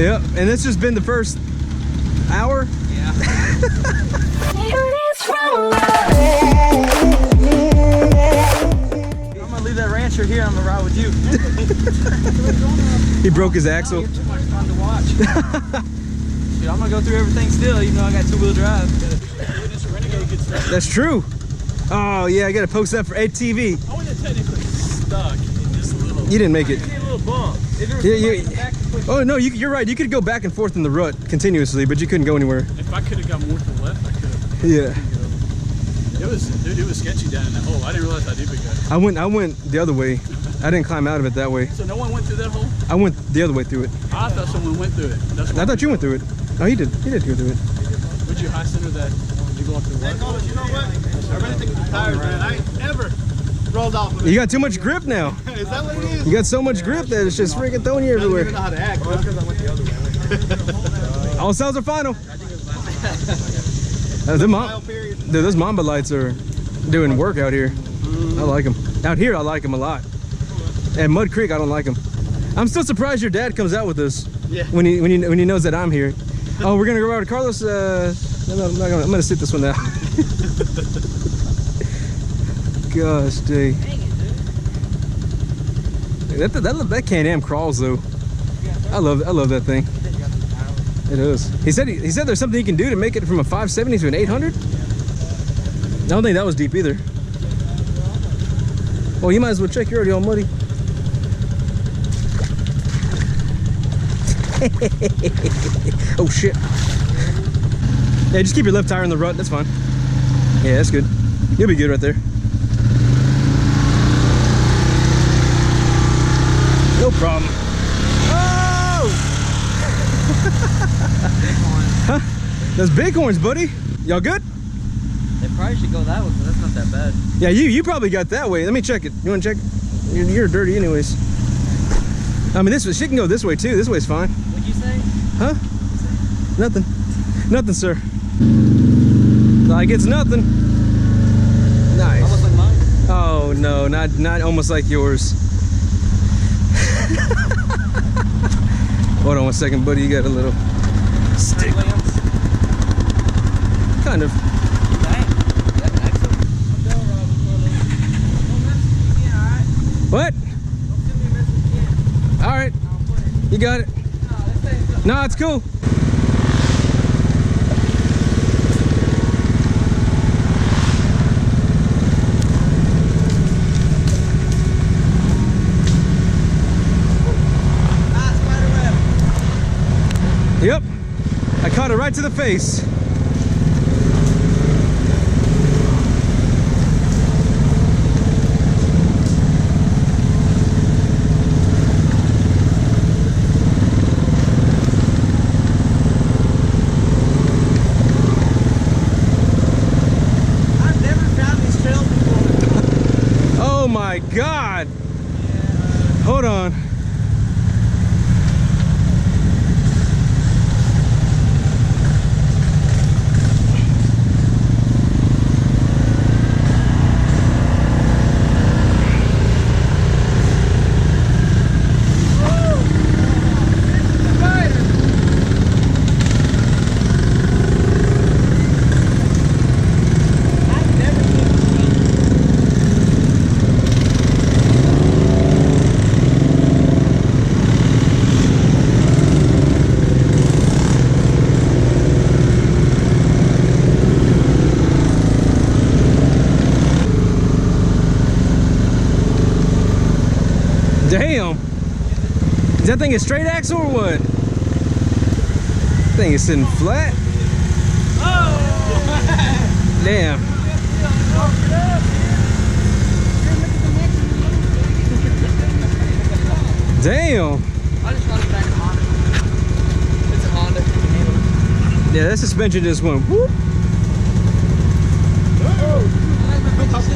Yep, and this has been the first hour. Yeah. I'm gonna leave that rancher here. I'm gonna ride with you. He broke his axle. Too much fun to watch. Dude, I'm gonna go through everything still, even though I got two-wheel drive. That's true. Oh yeah, I gotta post that for ATV. I wasn't technically stuck in this little. You didn't make it. A little bump. Oh no, you're right. You could go back and forth in the rut continuously, but you couldn't go anywhere. If I could have gone more to the left, I could have. Yeah. It was sketchy down in that hole. I didn't realize how deep it got. I went the other way. I didn't climb out of it that way. So no one went through that hole? I went the other way through it. I thought someone went through it. That's I thought you went through it. Oh, he did. He did go through it. Would you high center that? Did you go up to the left? You know what? I really think it's tired, man. I ain't ever rolled off of it. You got too much grip now. Is that what it is? You got so much grip that it's just freaking throwing you everywhere. I don't even know how to act, bro. Because I went the other way. All sounds are final. Dude, those Mamba lights are doing work out here. I like them. Out here, I like them a lot. And Mud Creek, I don't like them. I'm still surprised your dad comes out with us. Yeah. When he knows that I'm here. Oh, we're gonna go over to Carlos. No, I'm gonna sit this one out. Gosh, dang. That Can-Am crawls though. I love that thing. It does. He said there's something you can do to make it from a 570 to an 800. I don't think that was deep either. Well, you might as well check. You're already all muddy. Oh shit. Yeah, just keep your left tire in the rut. That's fine. Yeah, that's good. You'll be good right there. No problem. Oh! Huh? Those bighorns, buddy. Y'all good? They probably should go that way, because that's not that bad. Yeah, you probably got that way. Let me check it. You want to check it? You're dirty anyways. I mean, she can go this way too. This way's fine. What'd you say? Huh? Nothing. Nothing, sir. Like it's nothing. Nice. Almost like mine. Oh no, not almost like yours. Hold on one second, buddy. You got a little stick. Kind of. What? All right. You got it. No, it's cool. Yep. I caught it right to the face. My God. Yeah. Hold on. Damn. Is that thing a straight axle or what? That thing is sitting flat. Oh. Damn. Damn. I just run it back in Honda. It's a Honda. Yeah, that suspension just went whoop.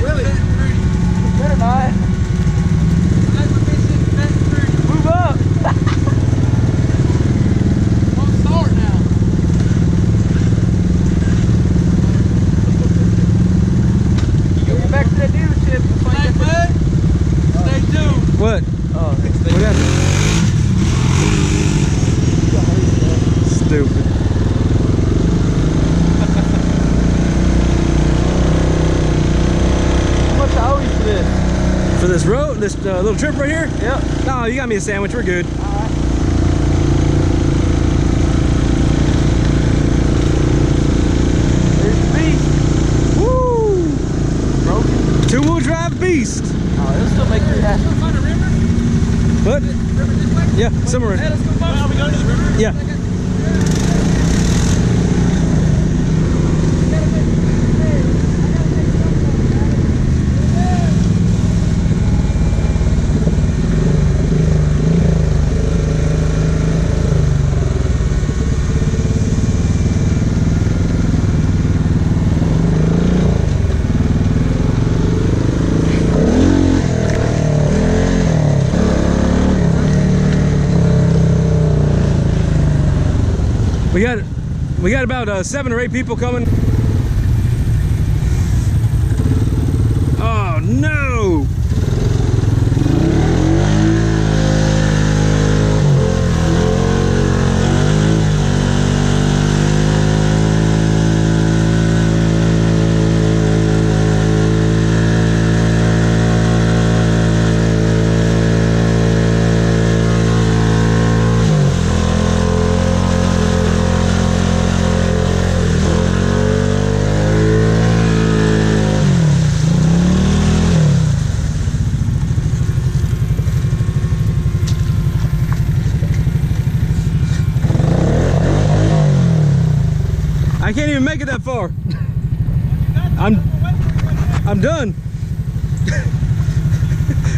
Really? Better not. Move up! I'm start now. You get back to that dealership. Stay put. Stay tuned. What? Oh, what happened? stupid. How much I owe you for this? For this road, this little trip right here? Yep. No, you got me a sandwich. We're good. Alright. There's the beast. Woo! Broken. Two-wheel drive beast. Oh, it'll still make you happy. What? Yeah, somewhere. Hey, let's go. Are we going to the river? Yeah. We got about 7 or 8 people coming. Oh no! I can't even make it that far. I'm done.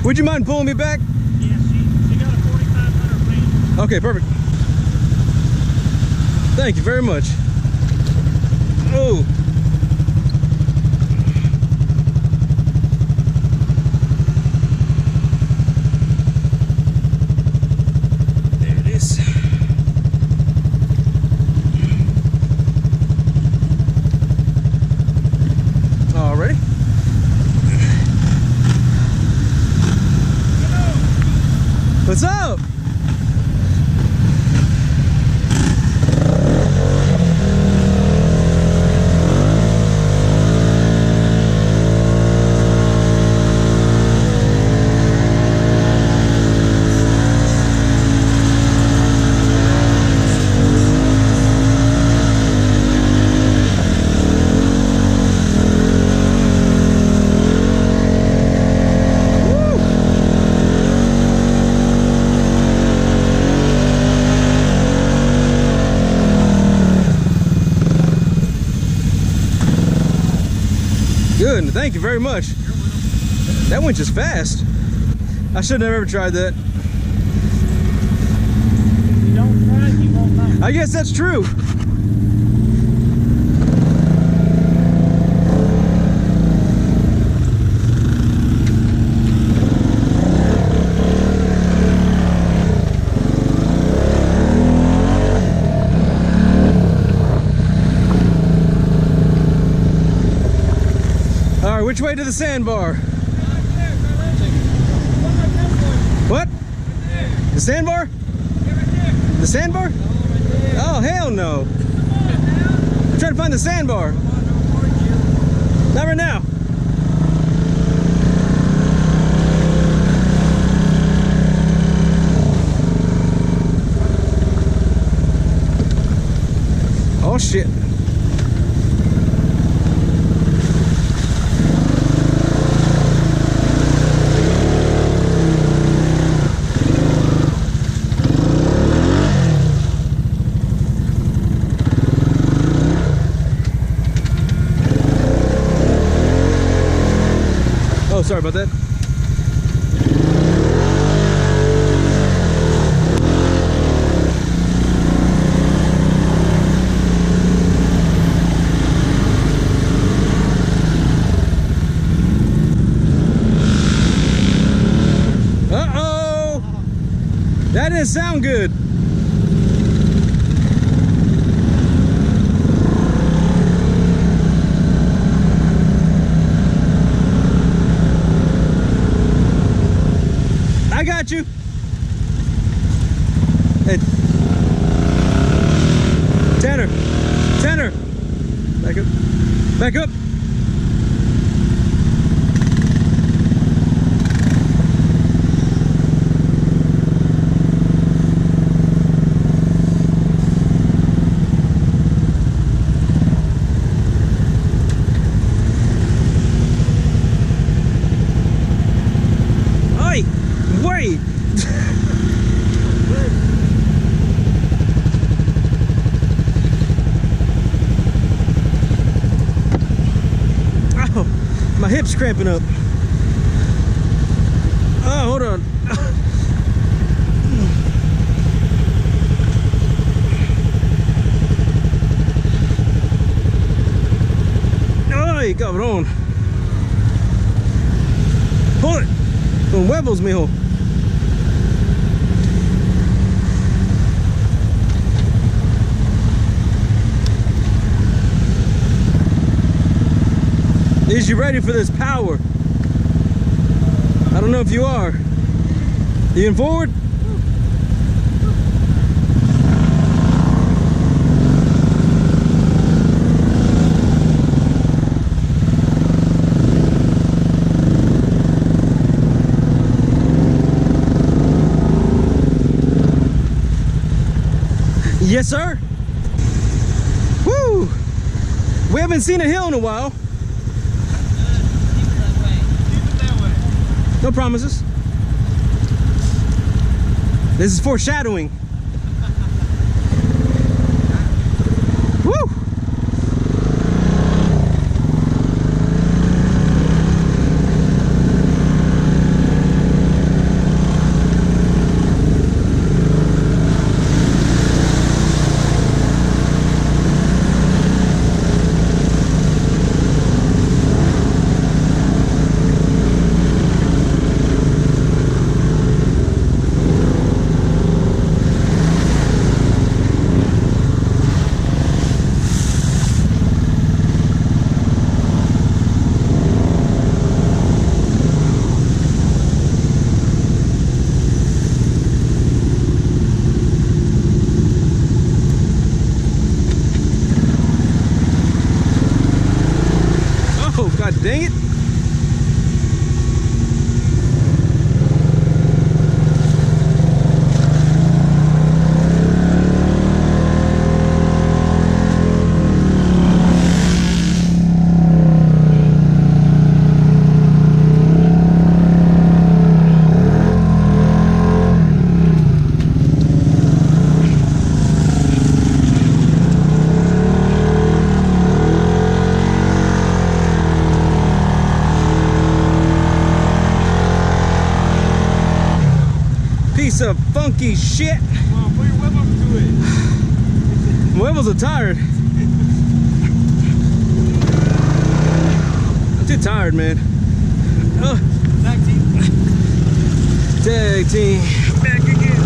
Would you mind pulling me back? Yeah, she got a 4,500 range. Okay, perfect. Thank you very much. Oh. There it is. All ready? What's up? Good, thank you very much. That went just fast. I should have ever tried that. If you don't try it, you won't know. I guess that's true. All right, which way to the sandbar? What? The sandbar? The sandbar? Oh, hell no. I'm trying to find the sandbar. Not right now. Oh, shit. Oh, sorry about that. Uh-oh! That didn't sound good. I got you. Hey. Back up. Hey, wait. My hip's cramping up. Oh, hold on. Ay, cabrón. Pull it. Con huevos, mijo. Is you ready for this power? I don't know if you are. You in forward? Yes, sir. Woo! We haven't seen a hill in a while. No promises. This is foreshadowing. Woo! Dang it. Piece of funky shit. Come on, put your whip up to it. My wheels are tired. I'm too tired, man. Tag team. Tag team. Back again.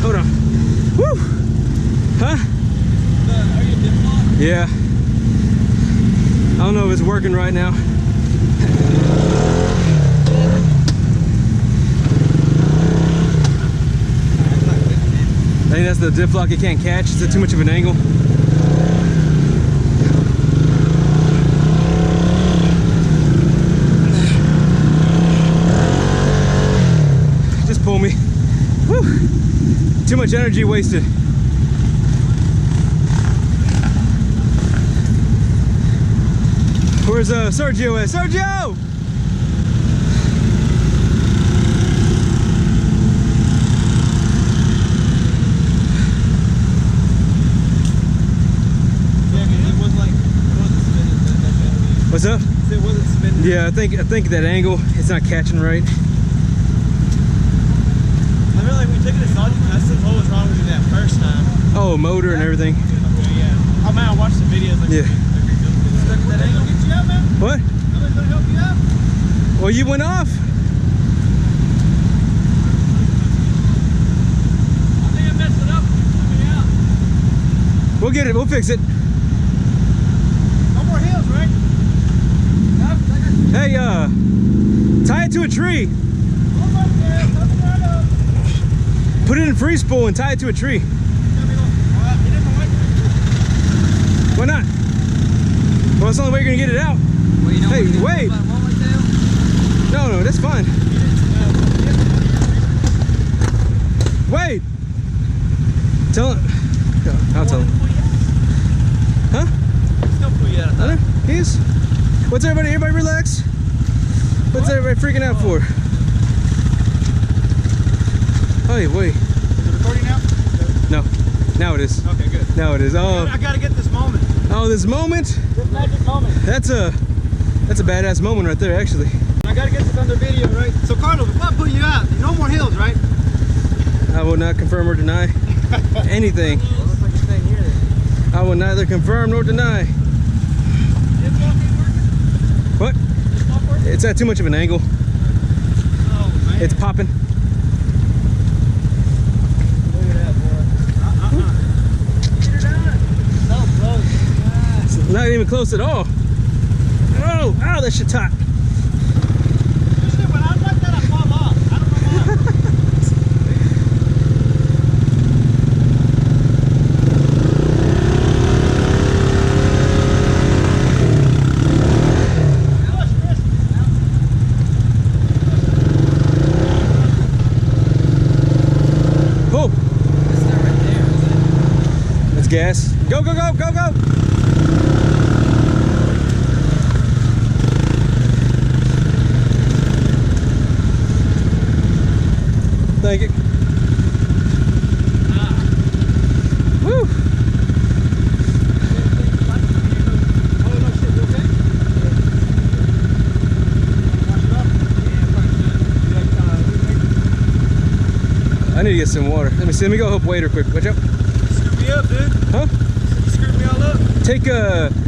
Hold on. Woo! Huh? Are you dip lock? Yeah. I don't know if it's working right now. I think that's the dip lock it can't catch. It's at too much of an angle. Just pull me. Woo! Too much energy wasted. Where's Sergio at? Sergio! What's up? It wasn't spinning. Yeah, I think that angle, it's not catching right. I feel like we took it to Solitude Customs. What was wrong with you that first time? Oh, motor and everything. Okay, yeah. Oh man, I watched the videos. Like, Yeah. Stuck that angle. Get you out, man. What? Somebody's gonna help you out. Well, you went off. I think I messed it up. Let me out. We'll get it. We'll fix it. No more hills, right? Hey, tie it to a tree. Almost there. Coming right up. Put it in free spool and tie it to a tree. Why not? Well, it's the only way you're gonna get it out. Well, you know Hey, what wait. about walnut tail? No, that's fine. Wait. Tell him. I'll tell him. Huh? Still pull you out of that. He is. What's everybody relax? What's everybody freaking out for? Oh, wait. Is it recording now? No. Now it is. Okay, good. Now it is. Oh. I gotta get this moment. Oh, this moment. This magic moment. That's a badass moment right there, actually. I gotta get this on the video, right? So, Carlos, before I put you out, no more hills, right? I will not confirm or deny anything. Well, looks like you're staying here then. I will neither confirm nor deny. This walk ain't working? What? This walk working? It's at too much of an angle. Oh, man. It's popping. Look at that, boy. Get her done. So close. It's not even close at all. Oh, ow, that shit's hot. Shit, when I like that, I fall off. I don't know why. Oh, That's not right there, is it? that's gas. Go, go, go, go, go. Thank you. Woo. Oh, no shit, you okay? Wash it up? I need to get some water. Let me go help waiter quick. Watch out. Screw me up, dude. Huh? You screwed me all up.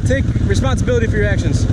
Take responsibility for your actions.